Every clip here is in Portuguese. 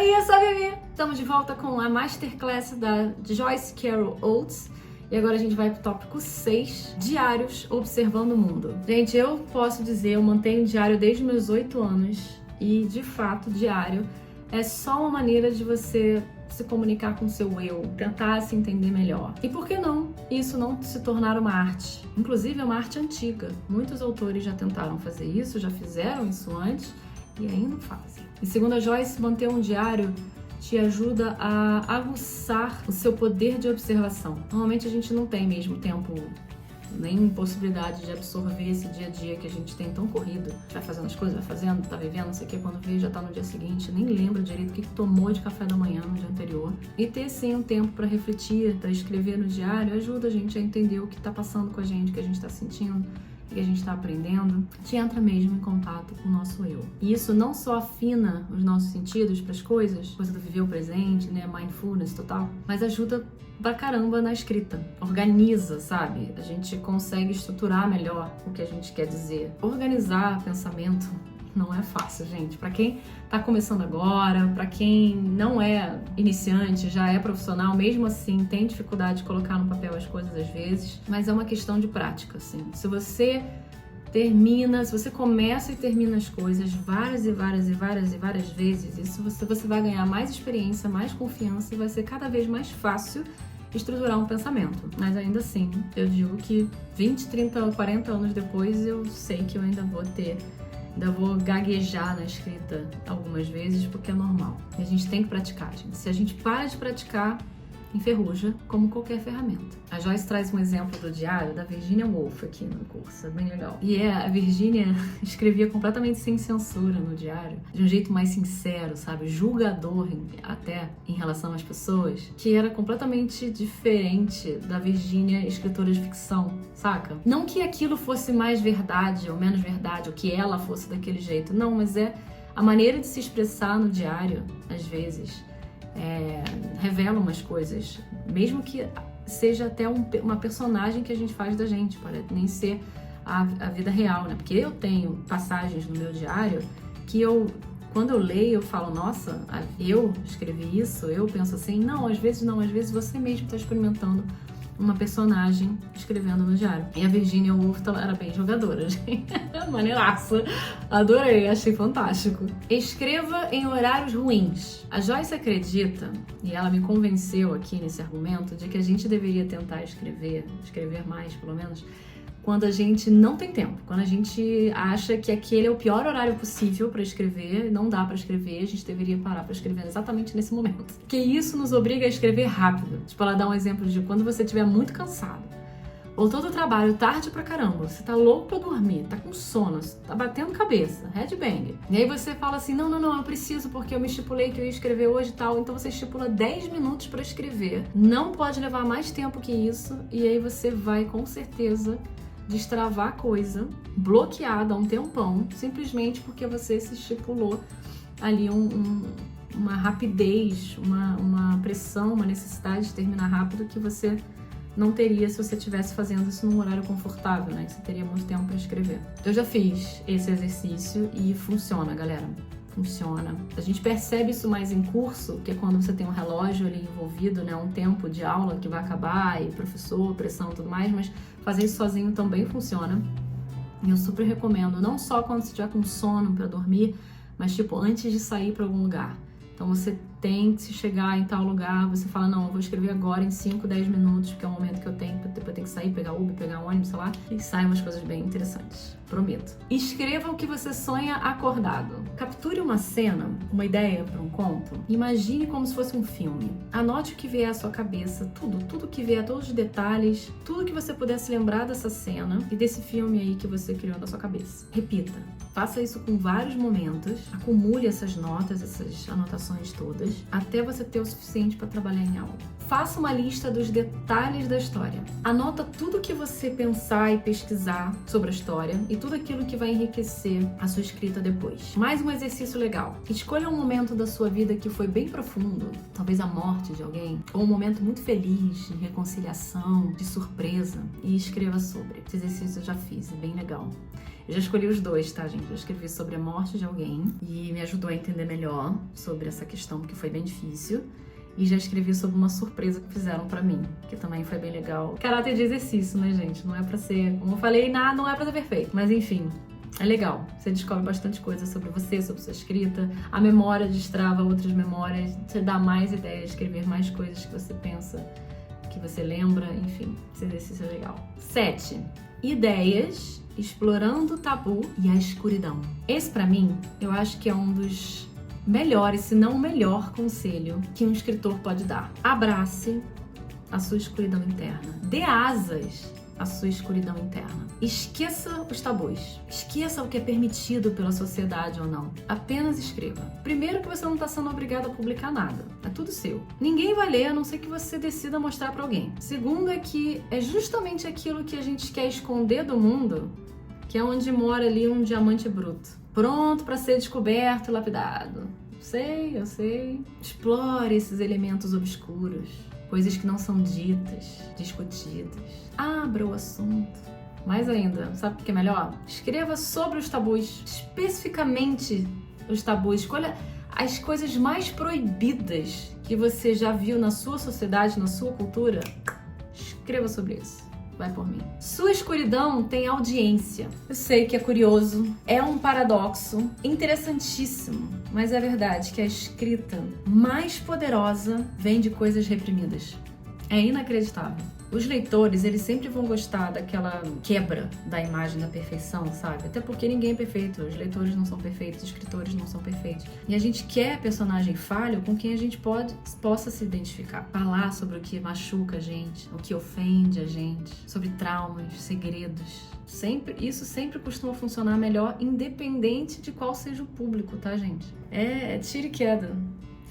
Oi, eu sou a Vivi. Estamos de volta com a Masterclass da Joyce Carol Oates. E agora a gente vai pro tópico 6, diários observando o mundo. Gente, eu posso dizer, eu mantenho diário desde meus 8 anos. E, de fato, diário é só uma maneira de você se comunicar com o seu eu, tentar se entender melhor. E por que não isso não se tornar uma arte? Inclusive, é uma arte antiga. Muitos autores já tentaram fazer isso, já fizeram isso antes e ainda fazem. E segundo a Joyce, manter um diário te ajuda a aguçar o seu poder de observação. Normalmente a gente não tem mesmo tempo, nem possibilidade de absorver esse dia a dia que a gente tem tão corrido. A gente vai fazendo as coisas, vai fazendo, tá vivendo, não sei o que, quando vê já tá no dia seguinte, nem lembra direito o que tomou de café da manhã no dia anterior. E ter sim um tempo para refletir, para escrever no diário, ajuda a gente a entender o que tá passando com a gente, o que a gente tá sentindo, que a gente está aprendendo, te entra mesmo em contato com o nosso eu. E isso não só afina os nossos sentidos para as coisas, coisa do viver o presente, né, mindfulness total, mas ajuda pra caramba na escrita. Organiza, sabe? A gente consegue estruturar melhor o que a gente quer dizer. Organizar pensamento não é fácil, gente. Para quem tá começando agora, para quem não é iniciante, já é profissional, mesmo assim tem dificuldade de colocar no papel as coisas às vezes, mas é uma questão de prática, assim. Se você começa e termina as coisas várias vezes, isso você vai ganhar mais experiência, mais confiança e vai ser cada vez mais fácil estruturar um pensamento. Mas ainda assim, eu digo que 20, 30, 40 anos depois, eu sei que eu ainda vou gaguejar na escrita algumas vezes, porque é normal. E a gente tem que praticar, gente. Se a gente para de praticar, enferruja, como qualquer ferramenta. A Joyce traz um exemplo do diário da Virginia Woolf aqui no curso, é bem legal. E a Virginia escrevia completamente sem censura no diário, de um jeito mais sincero, sabe? Julgador até em relação às pessoas, que era completamente diferente da Virginia escritora de ficção, saca? Não que aquilo fosse mais verdade ou menos verdade, ou que ela fosse daquele jeito, não, mas é a maneira de se expressar no diário, às vezes, revela umas coisas, mesmo que seja até uma personagem que a gente faz da gente, pode nem ser a vida real, né? Porque eu tenho passagens no meu diário que quando eu leio, eu falo, nossa, eu escrevi isso, eu penso assim, não, às vezes você mesmo está experimentando uma personagem escrevendo no diário. E a Virginia Woolf era bem jogadora, gente. Maneiraça. Adorei, achei fantástico. Escreva em horários ruins. A Joyce acredita, e ela me convenceu aqui nesse argumento, de que a gente deveria tentar escrever mais, pelo menos, quando a gente não tem tempo, quando a gente acha que aquele é o pior horário possível para escrever, não dá para escrever, a gente deveria parar para escrever exatamente nesse momento. Porque isso nos obriga a escrever rápido. Tipo, ela dá um exemplo de quando você estiver muito cansado, voltou do trabalho tarde pra caramba, você tá louco pra dormir, tá com sono, tá batendo cabeça, headbang. E aí você fala assim, não, eu preciso porque eu me estipulei que eu ia escrever hoje e tal, então você estipula 10 minutos pra escrever. Não pode levar mais tempo que isso, e aí você vai com certeza destravar a coisa, bloqueada há um tempão, simplesmente porque você se estipulou ali uma rapidez, uma pressão, uma necessidade de terminar rápido que você não teria se você estivesse fazendo isso num horário confortável, né? Que você teria muito tempo para escrever. Eu já fiz esse exercício e funciona, galera. Funciona. A gente percebe isso mais em curso, que é quando você tem um relógio ali envolvido, né? Um tempo de aula que vai acabar, e professor, pressão e tudo mais, mas fazer isso sozinho também funciona. E eu super recomendo, não só quando você estiver com sono para dormir, mas tipo antes de sair para algum lugar. Então você tem que se chegar em tal lugar, você fala, não, eu vou escrever agora em 5, 10 minutos, porque é o momento que eu tenho, depois eu tenho que sair, pegar Uber, pegar ônibus, sei lá, e saem umas coisas bem interessantes, prometo. Escreva o que você sonha acordado. Capture uma cena, uma ideia para um conto, imagine como se fosse um filme. Anote o que vier à sua cabeça, tudo que vier, todos os detalhes, tudo que você puder se lembrar dessa cena e desse filme aí que você criou na sua cabeça. Repita. Faça isso com vários momentos, acumule essas notas, essas anotações todas, até você ter o suficiente para trabalhar em algo. Faça uma lista dos detalhes da história. Anota tudo que você pensar e pesquisar sobre a história e tudo aquilo que vai enriquecer a sua escrita depois. Mais um exercício legal. Escolha um momento da sua vida que foi bem profundo, talvez a morte de alguém, ou um momento muito feliz, de reconciliação, de surpresa, e escreva sobre. Esse exercício eu já fiz, é bem legal. Eu já escolhi os dois, tá, gente? Eu escrevi sobre a morte de alguém e me ajudou a entender melhor sobre essa questão, porque foi bem difícil. E já escrevi sobre uma surpresa que fizeram pra mim, que também foi bem legal. Caráter de exercício, né, gente? Não é pra ser, como eu falei, nada, não é pra ser perfeito. Mas enfim, é legal. Você descobre bastante coisa sobre você, sobre sua escrita. A memória destrava outras memórias, te dá mais ideias, escrever mais coisas que você pensa, que você lembra. Enfim, esse exercício é legal. 7. Ideias explorando o tabu e a escuridão. Esse, pra mim, eu acho que é um dos melhores, se não o melhor conselho que um escritor pode dar. Abrace a sua escuridão interna. Dê asas à sua escuridão interna. Esqueça os tabus. Esqueça o que é permitido pela sociedade ou não. Apenas escreva. Primeiro, que você não está sendo obrigado a publicar nada. É tudo seu. Ninguém vai ler, a não ser que você decida mostrar para alguém. Segundo é que é justamente aquilo que a gente quer esconder do mundo, que é onde mora ali um diamante bruto, pronto para ser descoberto e lapidado. Eu sei. Explore esses elementos obscuros, coisas que não são ditas, discutidas. Abra o assunto. Mais ainda, sabe o que é melhor? Escreva sobre os tabus, especificamente os tabus. Escolha as coisas mais proibidas que você já viu na sua sociedade, na sua cultura. Escreva sobre isso. Vai por mim. Sua escuridão tem audiência. Eu sei que é curioso, é um paradoxo interessantíssimo, mas é verdade que a escrita mais poderosa vem de coisas reprimidas. É inacreditável. Os leitores, eles sempre vão gostar daquela quebra da imagem da perfeição, sabe? Até porque ninguém é perfeito, os leitores não são perfeitos, os escritores não são perfeitos. E a gente quer personagem falho com quem a gente possa se identificar. Falar sobre o que machuca a gente, o que ofende a gente, sobre traumas, segredos. Isso sempre costuma funcionar melhor, independente de qual seja o público, tá, gente? É tiro e queda.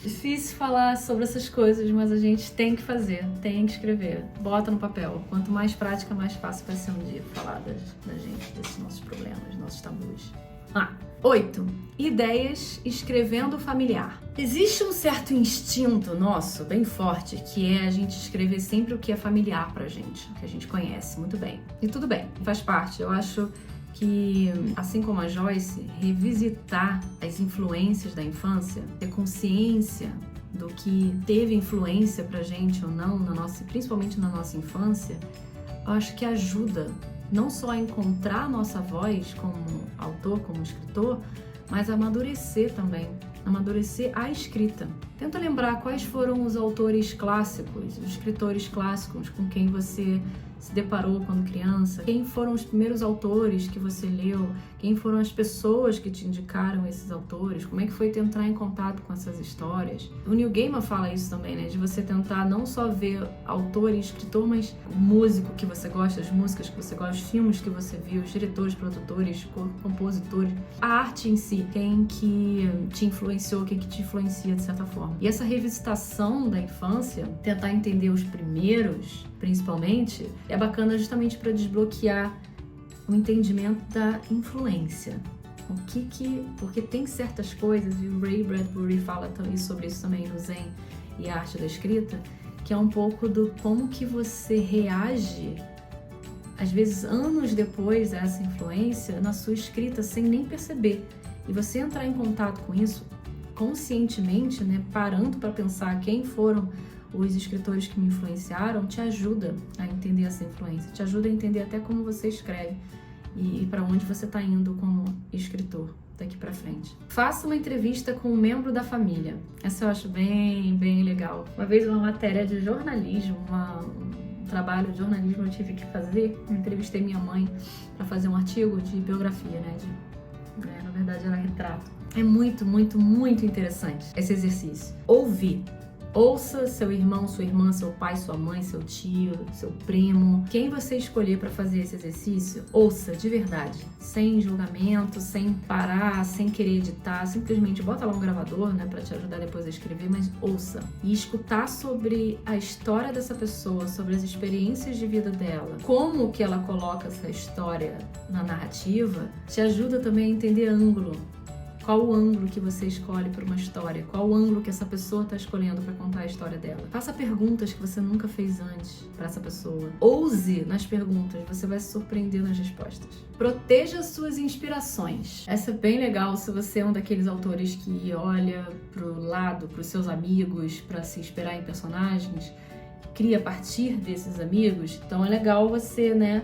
Difícil falar sobre essas coisas, mas a gente tem que fazer, tem que escrever. Bota no papel. Quanto mais prática, mais fácil vai ser um dia falar da gente, desses nossos problemas, nossos tabus. 8. Ideias escrevendo familiar. Existe um certo instinto nosso, bem forte, que é a gente escrever sempre o que é familiar pra gente, o que a gente conhece muito bem. E tudo bem, faz parte. Eu acho que, assim como a Joyce, revisitar as influências da infância, ter consciência do que teve influência pra gente ou não, principalmente na nossa infância, eu acho que ajuda não só a encontrar a nossa voz como autor, como escritor, mas a amadurecer também, amadurecer a escrita. Tenta lembrar quais foram os autores clássicos, os escritores clássicos com quem você se deparou quando criança, quem foram os primeiros autores que você leu, quem foram as pessoas que te indicaram esses autores, como é que foi tentar em contato com essas histórias. O Neil Gaiman fala isso também, né, de você tentar não só ver autor e escritor, mas o músico que você gosta, as músicas que você gosta, os filmes que você viu, os diretores, produtores, compositores, a arte em si, quem que te influenciou, quem que te influencia de certa forma. E essa revisitação da infância, tentar entender os primeiros, principalmente, é bacana justamente para desbloquear o entendimento da influência. Porque tem certas coisas, e o Ray Bradbury fala sobre isso também no Zen e a Arte da Escrita, que é um pouco do como que você reage, às vezes anos depois, a essa influência na sua escrita sem nem perceber. E você entrar em contato com isso conscientemente, né, parando para pensar quem foram os escritores que me influenciaram, te ajuda a entender essa influência, te ajuda a entender até como você escreve e para onde você está indo como escritor daqui para frente. Faça uma entrevista com um membro da família. Essa eu acho bem, bem legal. Uma vez uma matéria de jornalismo, um trabalho de jornalismo eu tive que fazer, eu entrevistei minha mãe para fazer um artigo de biografia, né, na verdade era retrato. É muito, muito, muito interessante esse exercício. Ouvir. Ouça seu irmão, sua irmã, seu pai, sua mãe, seu tio, seu primo. Quem você escolher para fazer esse exercício, ouça de verdade, sem julgamento, sem parar, sem querer editar, simplesmente bota lá um gravador, né, para te ajudar depois a escrever, mas ouça. E escutar sobre a história dessa pessoa, sobre as experiências de vida dela, como que ela coloca essa história na narrativa, te ajuda também a entender ângulo. Qual o ângulo que você escolhe para uma história? Qual o ângulo que essa pessoa está escolhendo para contar a história dela? Faça perguntas que você nunca fez antes para essa pessoa. Ouse nas perguntas, você vai se surpreender nas respostas. Proteja suas inspirações. Essa é bem legal se você é um daqueles autores que olha pro lado, pros seus amigos, para se inspirar em personagens, cria a partir desses amigos. Então é legal você, né,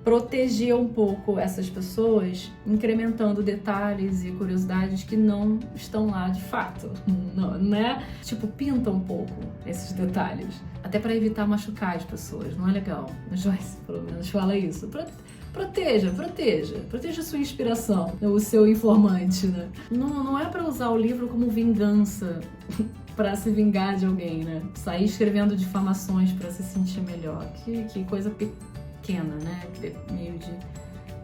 proteger um pouco essas pessoas, incrementando detalhes e curiosidades que não estão lá de fato, não, né? Tipo, pinta um pouco esses detalhes, até para evitar machucar as pessoas, não é legal. A Joyce, pelo menos, fala isso. Proteja a sua inspiração, o seu informante, né? Não é para usar o livro como vingança, para se vingar de alguém, né? Sair escrevendo difamações para se sentir melhor. Que coisa pequena, né? Meio de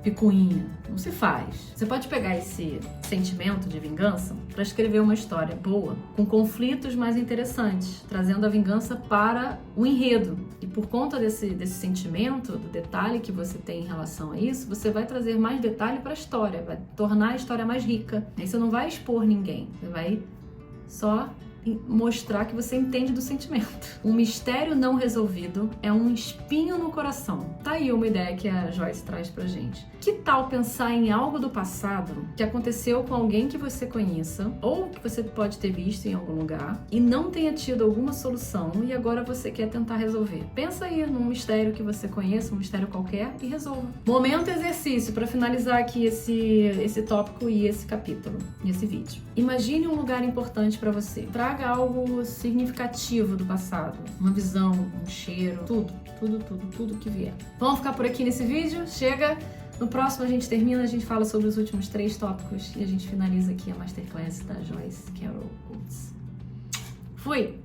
picuinha. Não se faz. Você pode pegar esse sentimento de vingança para escrever uma história boa, com conflitos mais interessantes, trazendo a vingança para o enredo. E por conta desse sentimento, do detalhe que você tem em relação a isso, você vai trazer mais detalhe para a história, vai tornar a história mais rica. Aí você não vai expor ninguém, você vai só mostrar que você entende do sentimento. Um mistério não resolvido é um espinho no coração. Tá aí uma ideia que a Joyce traz pra gente. Que tal pensar em algo do passado que aconteceu com alguém que você conheça ou que você pode ter visto em algum lugar e não tenha tido alguma solução e agora você quer tentar resolver? Pensa aí num mistério que você conheça, um mistério qualquer, e resolva. Momento exercício para finalizar aqui esse tópico e esse capítulo, esse vídeo. Imagine um lugar importante para você. Traga algo significativo do passado, uma visão, um cheiro, tudo que vier. Vamos ficar por aqui nesse vídeo? Chega! No próximo a gente termina, a gente fala sobre os últimos 3 tópicos e a gente finaliza aqui a Masterclass da Joyce Carol Oates. Fui!